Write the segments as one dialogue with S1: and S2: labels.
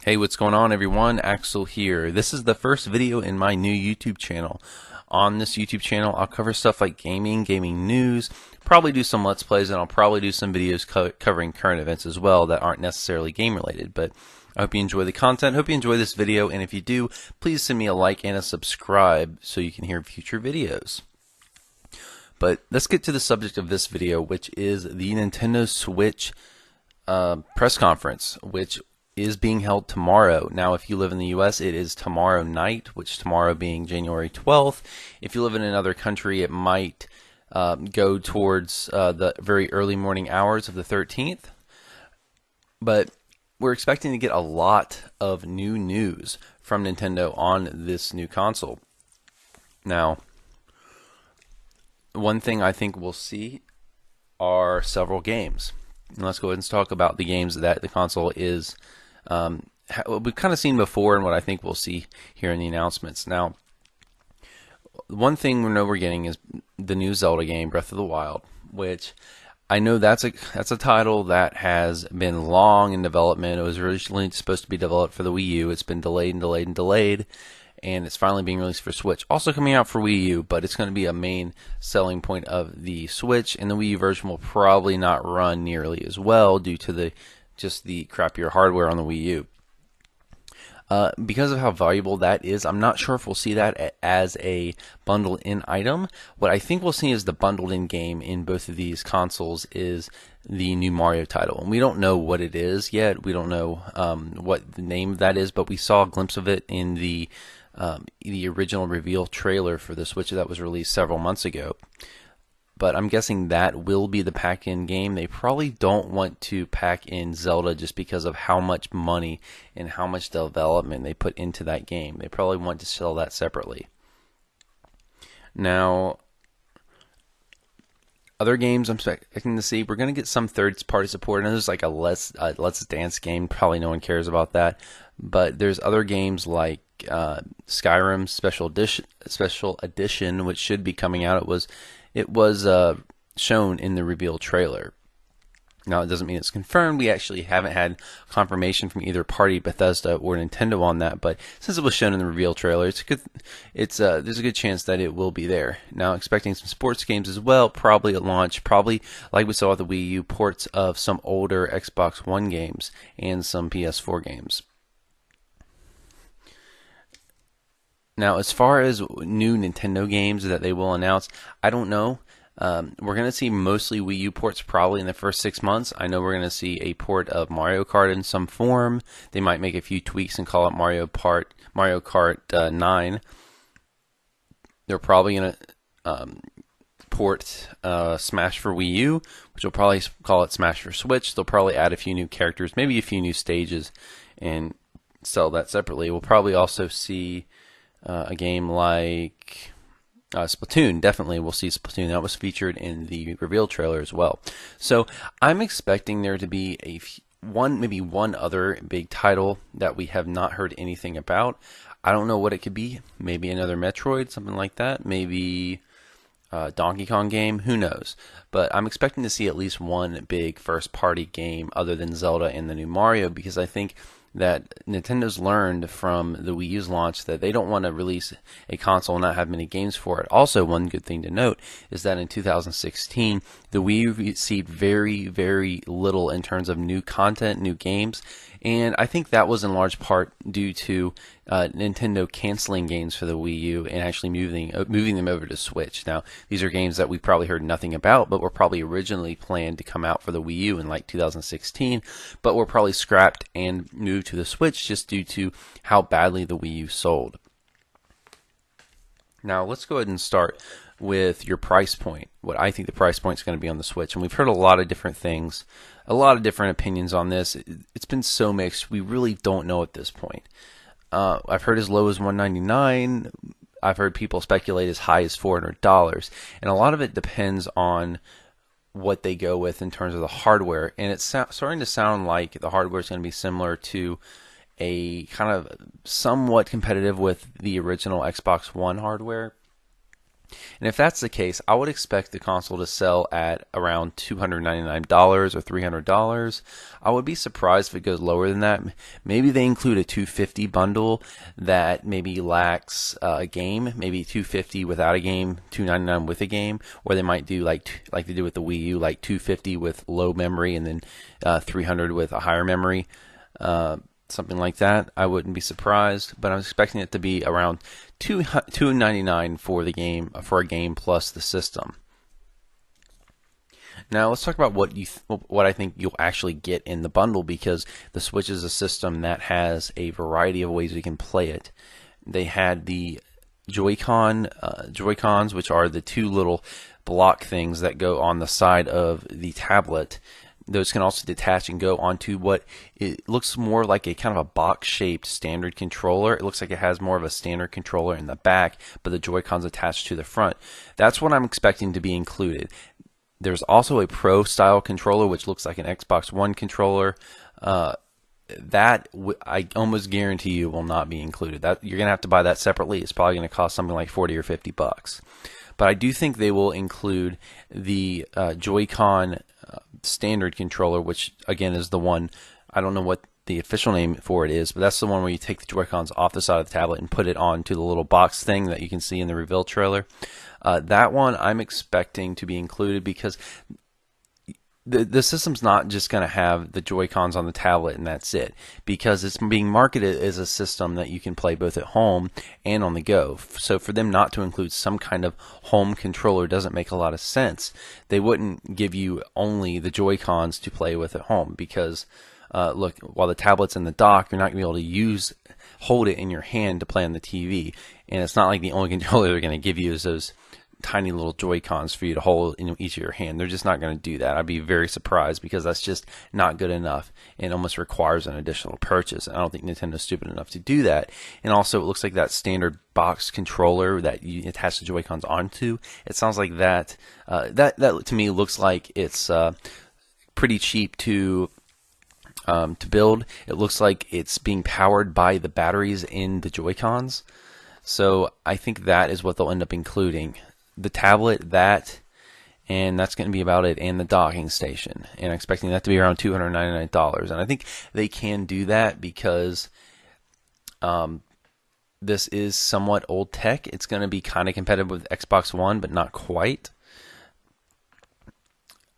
S1: Hey, what's going on everyone? Axel here. This is the first video in my new YouTube channel. On this YouTube channel, I'll cover stuff like gaming news, probably do some Let's Plays, and I'll probably do some videos covering current events as well that aren't necessarily game related. But I hope you enjoy the content, hope you enjoy this video, and if you do, please send me a like and a subscribe so you can hear future videos. But let's get to the subject of this video, which is the Nintendo Switch press conference, which is being held tomorrow. Now, if you live in the US, it is tomorrow night, which tomorrow being January 12th. If you live in another country, it might go towards the very early morning hours of the 13th. But we're expecting to get a lot of new news from Nintendo on this new console. Now, one thing I think we'll see are several games. And let's go ahead and talk about the games that the console is we've kind of seen before and what I think we'll see here in the announcements. Now, one thing we know we're getting is the new Zelda game, Breath of the Wild, which I know that's a title that has been long in development. It was originally supposed to be developed for the Wii U. It's been delayed, and it's finally being released for Switch. Also coming out for Wii U, but it's going to be a main selling point of the Switch, and the Wii U version will probably not run nearly as well due to the crappier hardware on the Wii U. Because of how valuable that is, I'm not sure if we'll see that as a bundled-in item. What I think we'll see is the bundled-in game in both of these consoles is the new Mario title. And we don't know what it is yet. We don't know what the name of that is, but we saw a glimpse of it in the original reveal trailer for the Switch that was released several months ago. But I'm guessing that will be the pack-in game. They probably don't want to pack in Zelda just because of how much money and how much development they put into that game. They probably want to sell that separately. Now, other games I'm expecting to see, we're going to get some third-party support. And there's like a Let's Dance game. Probably no one cares about that. But there's other games like Skyrim Special Edition, which should be coming out. It was shown in the reveal trailer. Now, it doesn't mean it's confirmed. We actually haven't had confirmation from either party, Bethesda or Nintendo, on that. But since it was shown in the reveal trailer, there's a good chance that it will be there. Now, expecting some sports games as well, probably at launch. Probably, like we saw with the Wii U, ports of some older Xbox One games and some PS4 games. Now, as far as new Nintendo games that they will announce, I don't know. We're going to see mostly Wii U ports probably in the first 6 months. I know we're going to see a port of Mario Kart in some form. They might make a few tweaks and call it Mario Kart 9. They're probably going to port Smash for Wii U, which will probably call it Smash for Switch. They'll probably add a few new characters, maybe a few new stages, and sell that separately. We'll probably also see a game like Splatoon. Definitely we'll see Splatoon. That was featured in the reveal trailer as well. So I'm expecting there to be maybe one other big title that we have not heard anything about. I don't know what it could be. Maybe another Metroid, something like that. Maybe Donkey Kong game. Who knows? But I'm expecting to see at least one big first-party game other than Zelda and the new Mario, because I think that Nintendo's learned from the Wii U's launch that they don't want to release a console and not have many games for it. Also, one good thing to note is that in 2016, the Wii U received very, very little in terms of new content, new games, and I think that was in large part due to Nintendo canceling games for the Wii U and actually moving them over to Switch. Now, these are games that we probably heard nothing about, but were probably originally planned to come out for the Wii U in like 2016, but were probably scrapped and moved to the Switch just due to how badly the Wii U sold. Now, let's go ahead and start with your price point, what I think the price point is going to be on the Switch. And we've heard a lot of different things, a lot of different opinions on this. It's been so mixed, we really don't know at this point. I've heard as low as $199. I've heard people speculate as high as $400. And a lot of it depends on what they go with in terms of the hardware. And it's starting to sound like the hardware is going to be similar to a kind of somewhat competitive with the original Xbox One hardware. And if that's the case, I would expect the console to sell at around $299 or $300. I would be surprised if it goes lower than that. Maybe they include a 250 bundle that maybe lacks a game, maybe 250 without a game, 299 with a game, or they might do like they did with the Wii U, like 250 with low memory and then 300 with a higher memory. Something like that. I wouldn't be surprised, but I'm expecting it to be around $299 for the game, for a game plus the system. Now let's talk about what I think you'll actually get in the bundle, because the Switch is a system that has a variety of ways we can play it. They had the Joy-Cons, which are the two little block things that go on the side of the tablet. Those can also detach and go onto what it looks more like a kind of a box-shaped standard controller. It looks like it has more of a standard controller in the back, but the Joy-Cons attached to the front. That's what I'm expecting to be included. There's also a Pro-style controller, which looks like an Xbox One controller. I almost guarantee you will not be included. That you're going to have to buy that separately. It's probably going to cost something like 40 or 50 bucks. But I do think they will include the Joy-Con standard controller, which again is the one, I don't know what the official name for it is, but that's the one where you take the Joy-Cons off the side of the tablet and put it onto the little box thing that you can see in the reveal trailer. That one I'm expecting to be included, because the system's not just going to have the Joy-Cons on the tablet and that's it, because it's being marketed as a system that you can play both at home and on the go. So for them not to include some kind of home controller doesn't make a lot of sense. They wouldn't give you only the Joy-Cons to play with at home, because look, while the tablet's in the dock, you're not going to be able to hold it in your hand to play on the TV, and it's not like the only controller they're going to give you is those tiny little Joy-Cons for you to hold in each of your hand. They're just not going to do that. I'd be very surprised, because that's just not good enough and almost requires an additional purchase. I don't think Nintendo's stupid enough to do that. And also, it looks like that standard box controller that you attach the Joy-Cons onto, it sounds like that to me looks like it's pretty cheap to build. It looks like it's being powered by the batteries in the Joy-Cons. So I think that is what they'll end up including. The tablet, and that's going to be about it, and the docking station. And I'm expecting that to be around $299. And I think they can do that because this is somewhat old tech. It's going to be kind of competitive with Xbox One, but not quite.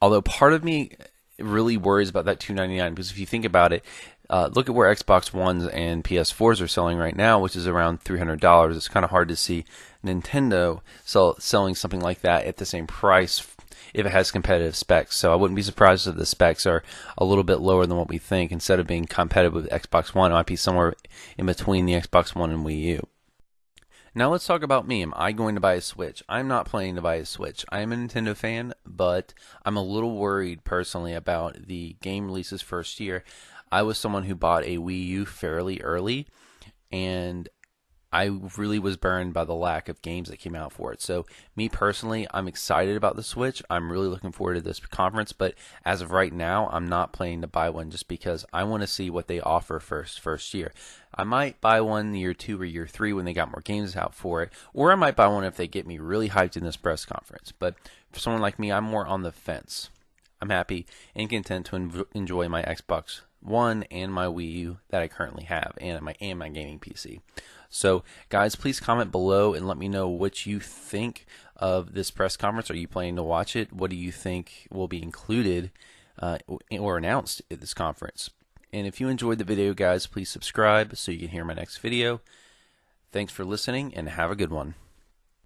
S1: Although part of me really worries about that $299, because if you think about it, look at where Xbox Ones and PS4s are selling right now, which is around $300. It's kind of hard to see Nintendo selling something like that at the same price if it has competitive specs. So I wouldn't be surprised if the specs are a little bit lower than what we think. Instead of being competitive with Xbox One, it might be somewhere in between the Xbox One and Wii U. Now let's talk about me. Am I going to buy a Switch? I'm not planning to buy a Switch. I am a Nintendo fan, but I'm a little worried personally about the game releases first year. I was someone who bought a Wii U fairly early, and I really was burned by the lack of games that came out for it. So me personally, I'm excited about the Switch. I'm really looking forward to this conference, but as of right now, I'm not planning to buy one just because I want to see what they offer first year. I might buy one year 2 or year 3 when they got more games out for it, or I might buy one if they get me really hyped in this press conference. But for someone like me, I'm more on the fence. I'm happy and content to enjoy my Xbox One and my Wii U that I currently have, and my gaming PC. So, guys, please comment below and let me know what you think of this press conference. Are you planning to watch it? What do you think will be included or announced at this conference? And if you enjoyed the video, guys, please subscribe so you can hear my next video. Thanks for listening, and have a good one.